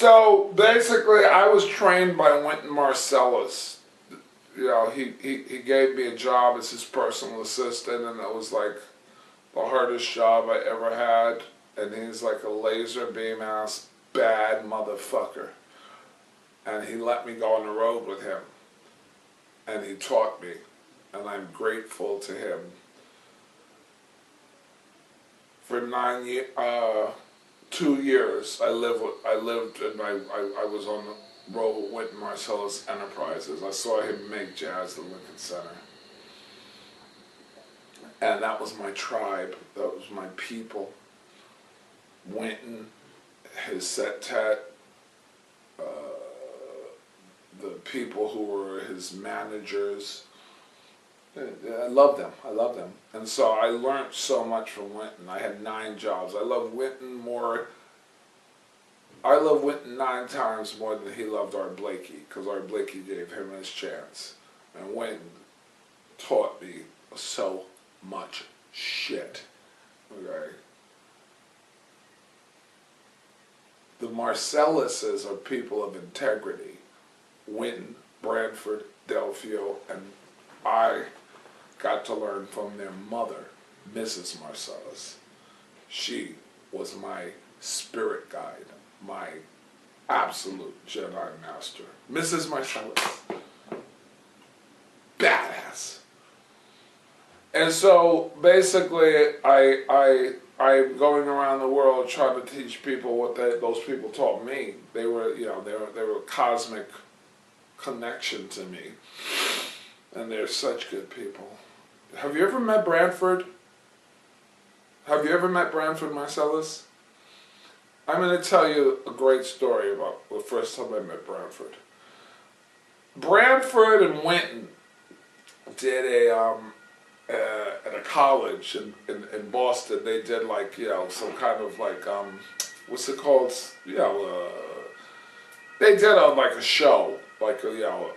So basically, I was trained by Marsalis. You know, he gave me a job as his personal assistant, and it was like the hardest job I ever had. And he's like a laser beam ass bad motherfucker. And he let me go on the road with him. And he taught me. And I'm grateful to him. For 2 years, I lived and I was on the road with Marsalis Enterprises. I saw him make jazz at the Lincoln Center. And that was my tribe. That was my people. Winton, his septet, the people who were his managers. I love them. I love them. And so I learned so much from Winton. I had 9 jobs. I love Winton more. I love Winton 9 times more than he loved Art Blakey, because Art Blakey gave him his chance. And Winton taught me so much shit. Okay. The Marsalises are people of integrity. Winton, Branford, Delphio, and I got to learn from their mother, Mrs. Marsalis. She was my spirit guide, my absolute Jedi master. Mrs. Marsalis. Badass. And so basically I'm going around the world trying to teach people what those people taught me. They were, you know, they were a cosmic connection to me. And they're such good people. Have you ever met Branford? Have you ever met Branford Marsalis? I'm going to tell you a great story about the first time I met Branford. Branford and Winton did at a college in Boston. They did like, you know, some kind of like, what's it called? You know, they did like a show, like, you know,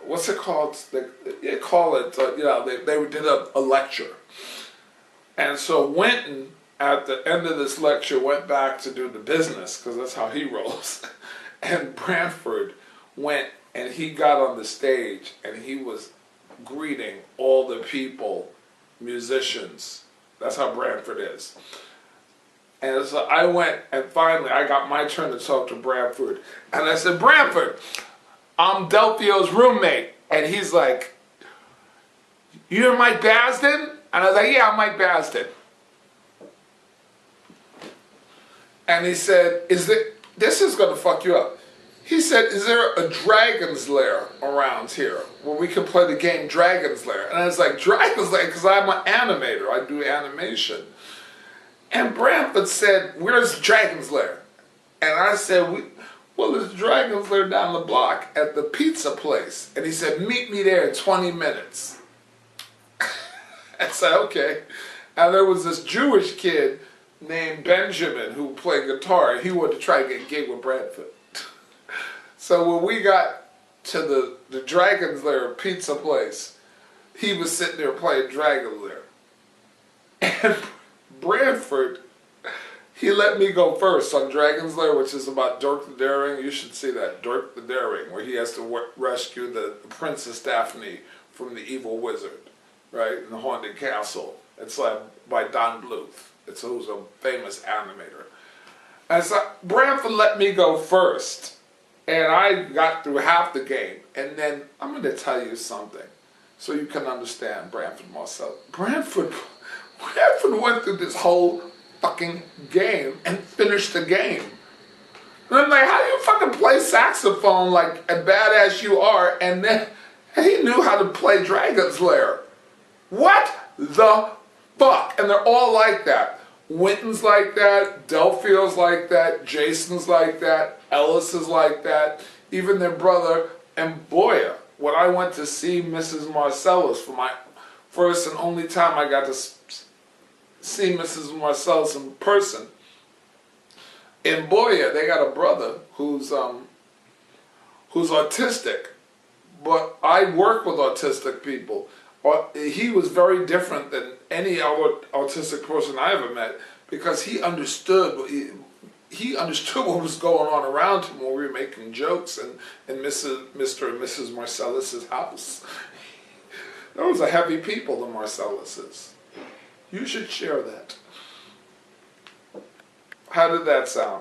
what's it called? They call it, you know, they did a lecture. And so Winton, at the end of this lecture, went back to do the business, because that's how he rolls. And Branford went and he got on the stage and he was greeting all the people, musicians. That's how Branford is. And so I went, and finally I got my turn to talk to Branford. And I said, Branford, I'm Delphio's roommate. And he's like, you're Mike Basden? And I was like, yeah, I'm Mike Basden. And he said, this is going to fuck you up. He said, is there a Dragon's Lair around here where we can play the game Dragon's Lair? And I was like, Dragon's Lair? Because I'm an animator. I do animation. And Branford said, where's Dragon's Lair? And I said, well, there's Dragon's Lair down the block at the pizza place. And he said, meet me there in 20 minutes. I said, okay. And there was this Jewish kid named Benjamin who played guitar. He wanted to try to get a gig with Branford. So when we got to the Dragon's Lair pizza place, he was sitting there playing Dragon's Lair. And Branford, he let me go first on Dragon's Lair, which is about Dirk the Daring. You should see that, Dirk the Daring, where he has to rescue the Princess Daphne from the evil wizard, right, in the haunted castle. It's by Don Bluth. Who's a famous animator. And so Branford let me go first. And I got through half the game. And then I'm going to tell you something so you can understand Branford Marsalis. Branford went through this whole fucking game and finished the game. And I'm like, how do you fucking play saxophone like a badass you are, and then he knew how to play Dragon's Lair? What the fuck? And they're all like that. Winton's like that, Delphio's like that, Jason's like that, Ellis is like that, even their brother Mboya. When I went to see Mrs. Marsalis for my first and only time I got to see Mrs. Marsalis in person, Mboya, they got a brother who's autistic, but I work with autistic people. He was very different than any other autistic person I ever met, because he understood. He he understood what was going on around him when we were making jokes in Mr. and Mrs. Marsalis' house. Those are heavy people, the Marsalises. You should share that. How did that sound?